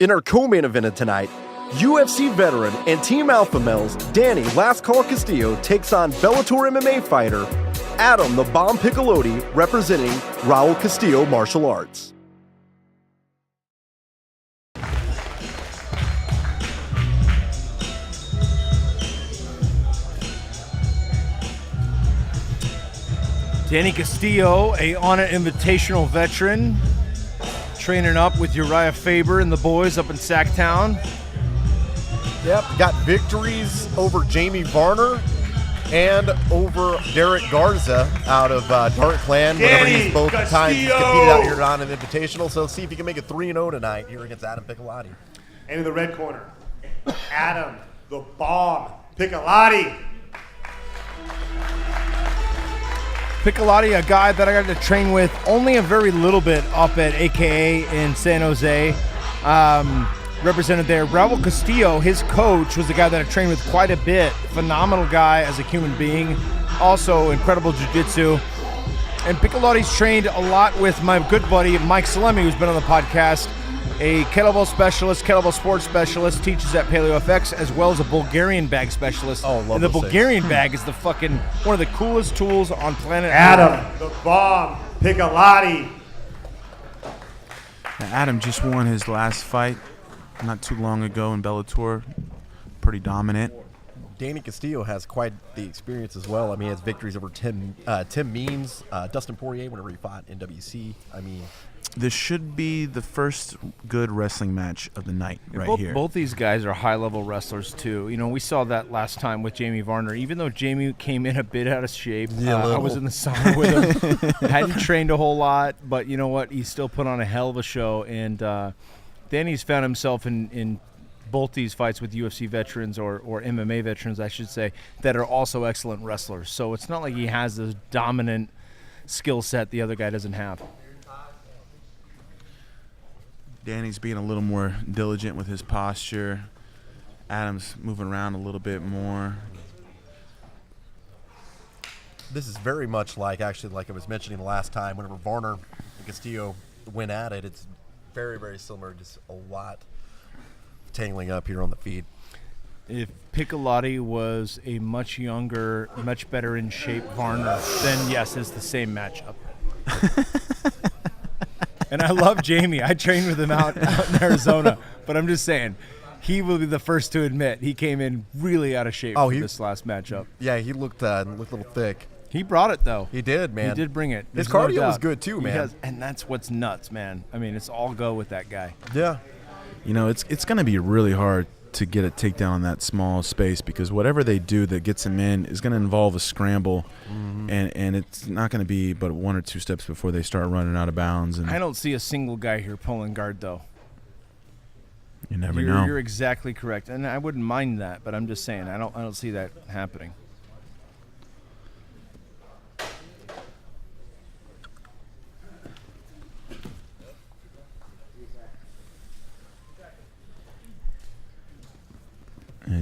In our co-main event of tonight, UFC veteran and Team Alpha Males Danny Last Call Castillo takes on Bellator MMA fighter Adam the Bomb Piccolotti representing Raul Castillo Martial Arts. Danny Castillo, a Onnit Invitational veteran, training up with Uriah Faber and the boys up in Sacktown. Yep, got victories over Jamie Varner and over Derek Garza out of Dart Clan. Whenever he's both times he's competed out here on an Invitational. So let's see if he can make it 3-0 tonight here against Adam Piccolotti. And in the red corner, Adam the Bomb Piccolotti. Piccolotti, a guy that I got to train with only a very little bit up at AKA in San Jose. Represented there. Raul Castillo, his coach, was the guy that I trained with quite a bit. Phenomenal guy as a human being. Also incredible jiu-jitsu. And Piccolotti's trained a lot with my good buddy Mike Salemi, who's been on the podcast. A kettlebell specialist, kettlebell sports specialist, teaches at Paleo FX, as well as a Bulgarian bag specialist. Oh, love and the those Bulgarian things. bag is the fucking one of the coolest tools on planet Adam the Bomb Piccolotti. Now, Adam just won his last fight not too long ago in Bellator. Pretty dominant. Danny Castillo has quite the experience as well. I mean, he has victories over Tim Means, Dustin Poirier whenever he fought in WC. I mean, This should be the first good wrestling match of the night here. Both these guys are high-level wrestlers, too. You know, we saw that last time with Jamie Varner. Even though Jamie came in a bit out of shape, I was in the sauna with him. Hadn't trained a whole lot, but you know what? He still put on a hell of a show. And Danny's found himself in both these fights with UFC veterans or MMA veterans, I should say, that are also excellent wrestlers. So it's not like he has this dominant skill set the other guy doesn't have. Danny's being a little more diligent with his posture. Adam's moving around a little bit more. this is very much like, actually, like I was mentioning the last time, whenever Varner and Castillo went at it, it's very, very similar, just a lot tangling up here on the feet. If Piccolotti was a much younger, much better in shape Varner, then yes, it's the same matchup. And I love Jamie. I trained with him out in Arizona. But I'm just saying, he will be the first to admit he came in really out of shape for this last matchup. Yeah, he looked a little thick. He brought it, though. He did, man. He did bring it. His There's no cardio was doubt. good, too, man. And that's what's nuts, man. I mean, it's all go with that guy. Yeah. You know, it's going to be really hard to get a takedown in that small space because whatever they do that gets him in is going to involve a scramble, and it's not going to be but one or two steps before they start running out of bounds. And I don't see a single guy here pulling guard, though. You never know. You're exactly correct, and I wouldn't mind that, but I'm just saying I don't see that happening.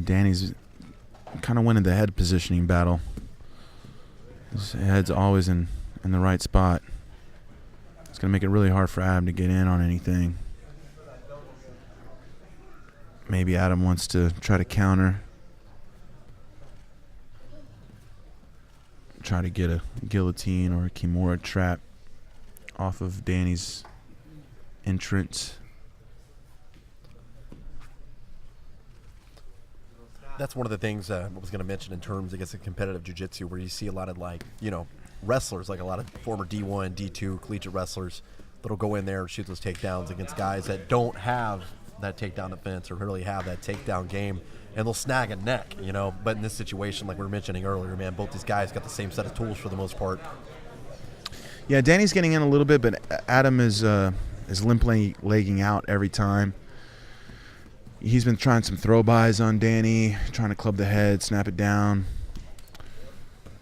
Danny's kind of winning the head positioning battle. His head's always in the right spot. It's going to make it really hard for Adam to get in on anything. Maybe Adam wants to try to counter. Try to get a guillotine or a Kimura trap off of Danny's entrance. That's one of the things I was going to mention in terms, I guess, of competitive jiu-jitsu, where you see a lot of, like, you know, wrestlers, like a lot of former D1, D2 collegiate wrestlers that'll go in there and shoot those takedowns against guys that don't have that takedown defense or really have that takedown game, and they'll snag a neck, you know. But in this situation, like we were mentioning earlier, man, both these guys got the same set of tools for the most part. Yeah, Danny's getting in a little bit, but Adam is limp-legging out every time. He's been trying some throw-bys on Danny, trying to club the head, snap it down.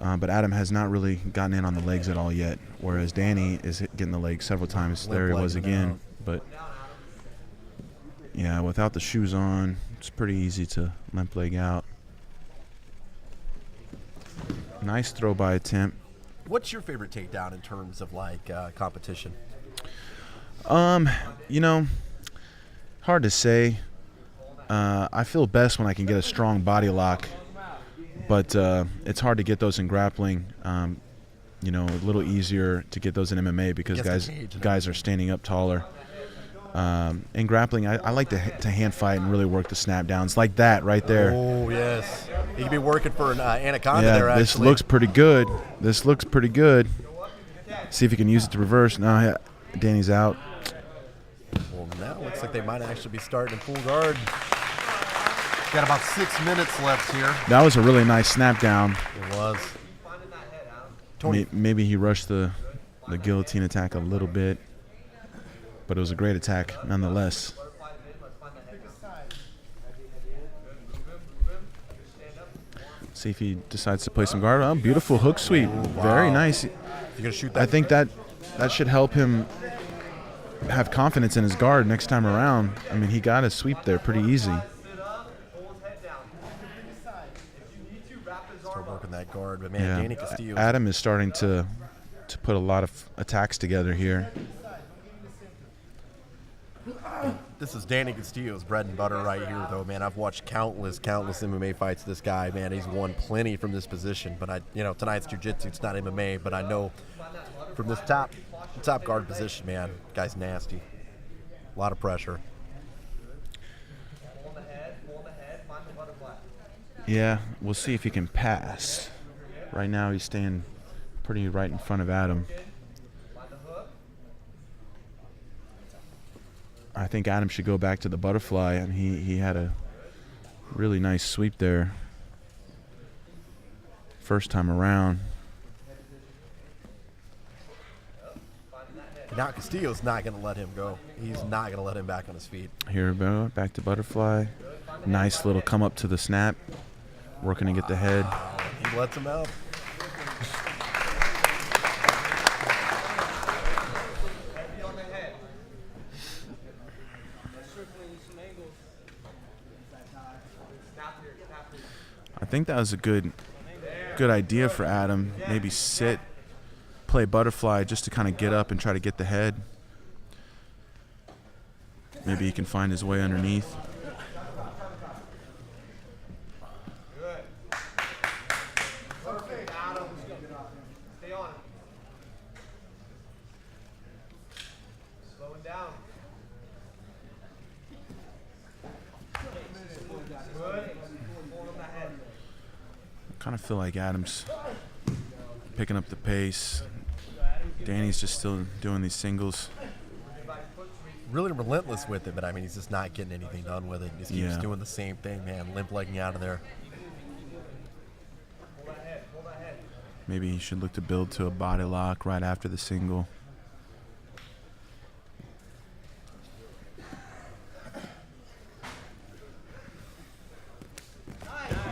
But Adam has not really gotten in on the legs at all yet, whereas Danny is getting the legs several times. There he was again. But, yeah, without the shoes on, it's pretty easy to limp leg out. Nice throw-by attempt. What's your favorite takedown in terms of, like, competition? You know, Hard to say. I feel best when I can get a strong body lock, but it's hard to get those in grappling. You know, a little easier to get those in MMA because guys are standing up taller. In grappling, I like to hand fight and really work the snap downs like that right there. Oh, yes. He could be working for an anaconda there, actually. This looks pretty good. This looks pretty good. See if he can use it to reverse. No, Danny's out. Well, now it looks like they might actually be starting in full guard. Got about 6 minutes left here. That was a really nice snap down. It was. Maybe he rushed the guillotine attack a little bit, but it was a great attack nonetheless. See if he decides to play some guard. Oh, beautiful hook sweep. Ooh, wow. Very nice. You gonna shoot that? I think that should help him have confidence in his guard next time around. I mean, he got a sweep there pretty easy. Start working that guard, but man, Danny Castillo. Adam is starting to put a lot of attacks together here. This is Danny Castillo's bread and butter right here, though, man. I've watched countless MMA fights of this guy, man. He's won plenty from this position, but tonight's jiu-jitsu, it's not MMA, but I know from this top guard position, man, guy's nasty. A lot of pressure. Yeah, we'll see if he can pass. Right now he's staying pretty right in front of Adam. I think Adam should go back to the butterfly, and he had a really nice sweep there first time around. Now Castillo's not going to let him go. He's not going to let him back on his feet. Here we go, back to butterfly. Nice little come up to the snap. Working to get the head. He lets him out. I think that was a good idea for Adam. Maybe sit, play butterfly just to kind of get up and try to get the head. Maybe he can find his way underneath. Kind of feel like Adam's picking up the pace. Danny's just still doing these singles. Really relentless with it, but I mean, he's just not getting anything done with it. He just keeps doing the same thing, man. Limp legging out of there. Maybe he should look to build to a body lock right after the single.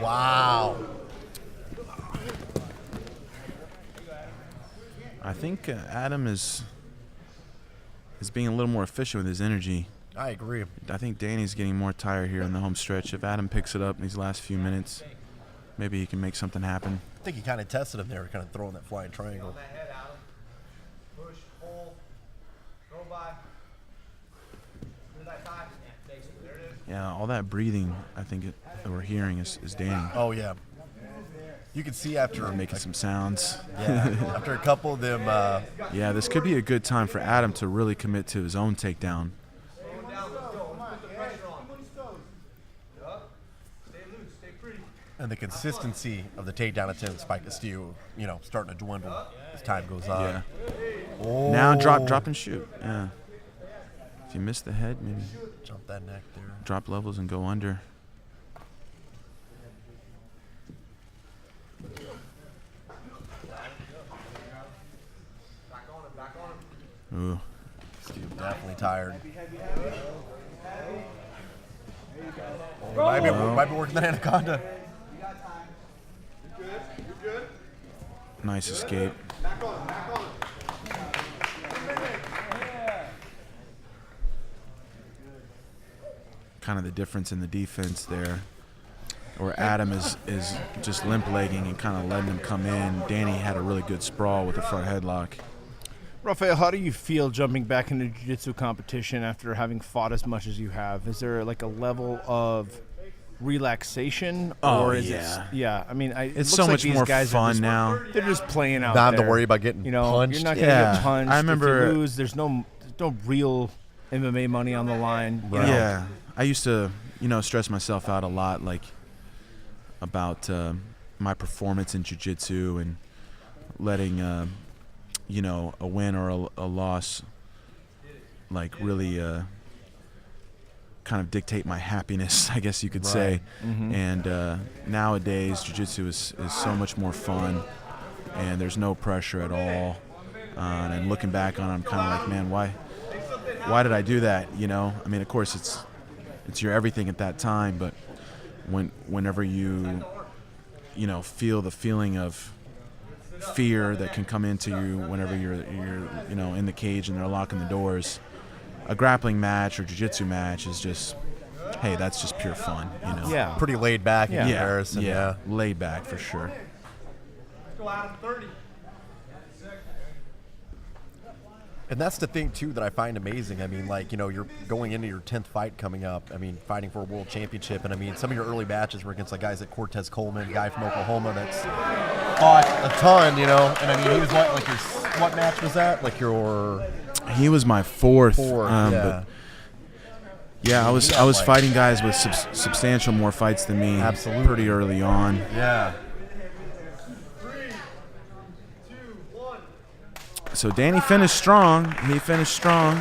Wow. I think Adam is being a little more efficient with his energy. I agree. I think Danny's getting more tired here in the home stretch. If Adam picks it up in these last few minutes, maybe he can make something happen. I think he kind of tested him there, kind of throwing that flying triangle. Yeah, all that breathing, I think that we're hearing is Danny. Oh, yeah. You can see after making some sounds. Yeah, after a couple of them. Yeah, this could be a good time for Adam to really commit to his own takedown. And the consistency of the takedown attempts by Castillo, starting to dwindle as time goes on. Yeah. Oh. Now drop and shoot. Yeah. If you miss the head, maybe jump that neck there. Drop levels and go under. Ooh. Steve definitely tired. Oh, might be working that anaconda. Nice escape. Kind of the difference in the defense there, where Adam is just limp legging and kind of letting him come in. Danny had a really good sprawl with the front headlock. Rafael, how do you feel jumping back into jiu-jitsu competition after having fought as much as you have? Is there like a level of relaxation, or is it? Yeah, I mean, it It's looks so like much these more guys fun are just, now. They're just playing out Not there. to worry about getting punched. You're not gonna Yeah. get punched. I remember- if you lose. There's no real MMA money on the line. You know? Yeah, I used to, stress myself out a lot, like about my performance in jiu-jitsu and letting, a win or a loss, like really kind of dictate my happiness, I guess you could say. Mm-hmm. And nowadays, jiu-jitsu is so much more fun, and there's no pressure at all. And looking back on it, I'm kind of like, man, why did I do that? I mean, of course, it's your everything at that time, but whenever you feel the feeling of fear that can come into you whenever you're in the cage and they're locking the doors, a grappling match or jiu-jitsu match is just, hey, that's just pure fun. Yeah. Pretty laid back in Yeah. comparison. Yeah. Laid back for sure. Go out of 30. And that's the thing, too, that I find amazing. I mean, like, you're going into your 10th fight coming up. I mean, fighting for a world championship. And, I mean, some of your early matches were against, like, guys like Cortez Coleman, a guy from Oklahoma that's fought a ton, And, I mean, he was what match was that? Like your... He was my fourth. Yeah. But yeah, I was fighting guys with substantial more fights than me. Absolutely. Pretty early on. Yeah. So Danny finished strong. He finished strong.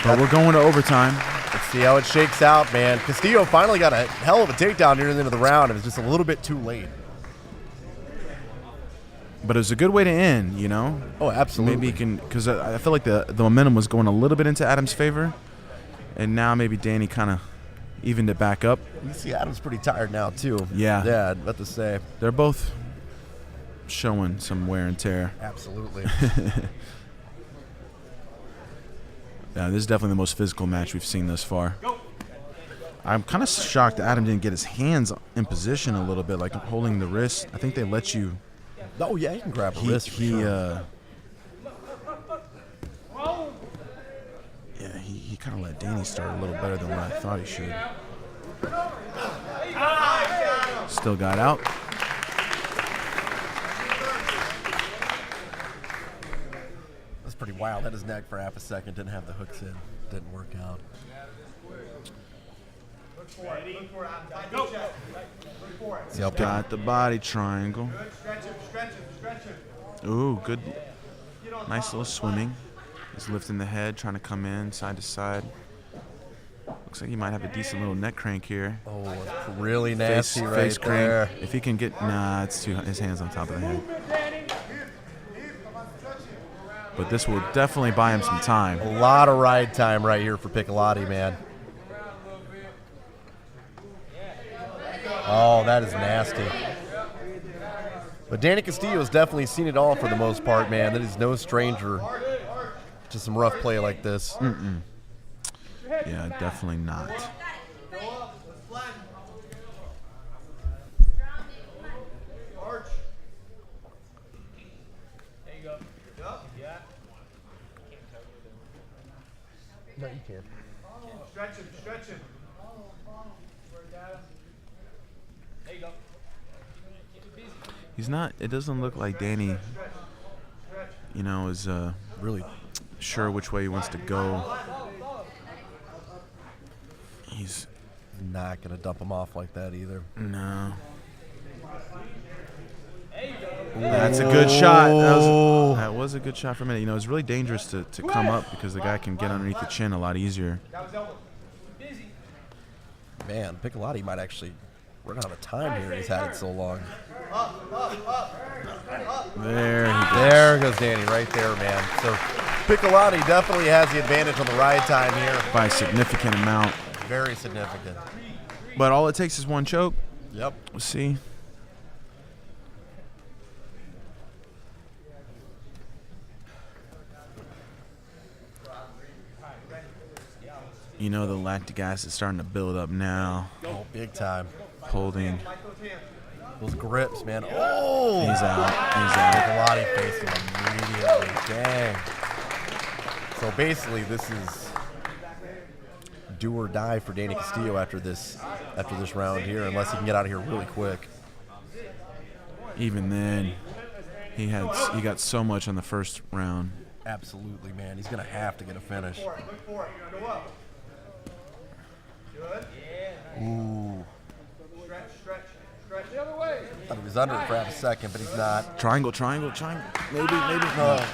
But we're going to overtime. Let's see how it shakes out, man. Castillo finally got a hell of a takedown near the end of the round. It was just a little bit too late. But it was a good way to end, Oh, absolutely. Maybe he can, because I feel like the momentum was going a little bit into Adam's favor. And now maybe Danny kind of evened it back up. You see Adam's pretty tired now, too. Yeah. Yeah, I'd have to say. They're both showing some wear and tear. Absolutely. Yeah, this is definitely the most physical match we've seen thus far. I'm kind of shocked that Adam didn't get his hands in position a little bit, like holding the wrist. I think they let you. Oh, yeah, he can grab a wrist for sure. He kind of let Danny start a little better than what I thought he should. Still got out. That's pretty wild. Had his neck for half a second, didn't have the hooks in. Didn't work out. Yep. Got the body triangle. Ooh, good. Nice little swimming. He's lifting the head, trying to come in side to side. Looks like he might have a decent little neck crank here. Oh, it's really nasty Face right there. crank. If he can get, it's too. His hands on top of the head. But this will definitely buy him some time. A lot of ride time right here for Piccolotti, man. Oh, that is nasty. But Danny Castillo has definitely seen it all for the most part, man. That is no stranger to some rough play like this. Yeah, definitely not. No, you can't. Stretch him, stretch him. There you go. He's not. It doesn't look like Danny, is Really sure which way he wants to go. He's not going to dump him off like that either. no. That's a good shot. That was a good shot for a minute. It's really dangerous to come up because the guy can get underneath the chin a lot easier. Man, Piccolotti might actually run out of time here. He's had it so long. There he goes. There goes Danny right there, man. So Piccolotti definitely has the advantage on the ride time here. By a significant amount. Very significant. But all it takes is one choke. Yep. We'll see. The lactic acid is starting to build up now. Oh, big time. Holding. Those grips, man. Oh! He's out. He's out. Piccolotti facing him immediately. Dang. So basically, this is do or die for Danny Castillo after this round here, unless he can get out of here really quick. Even then, he got so much on the first round. Absolutely, man. He's gonna have to get a finish. Ooh. Thought he was under it for half a second, but he's not. Triangle. Maybe. No.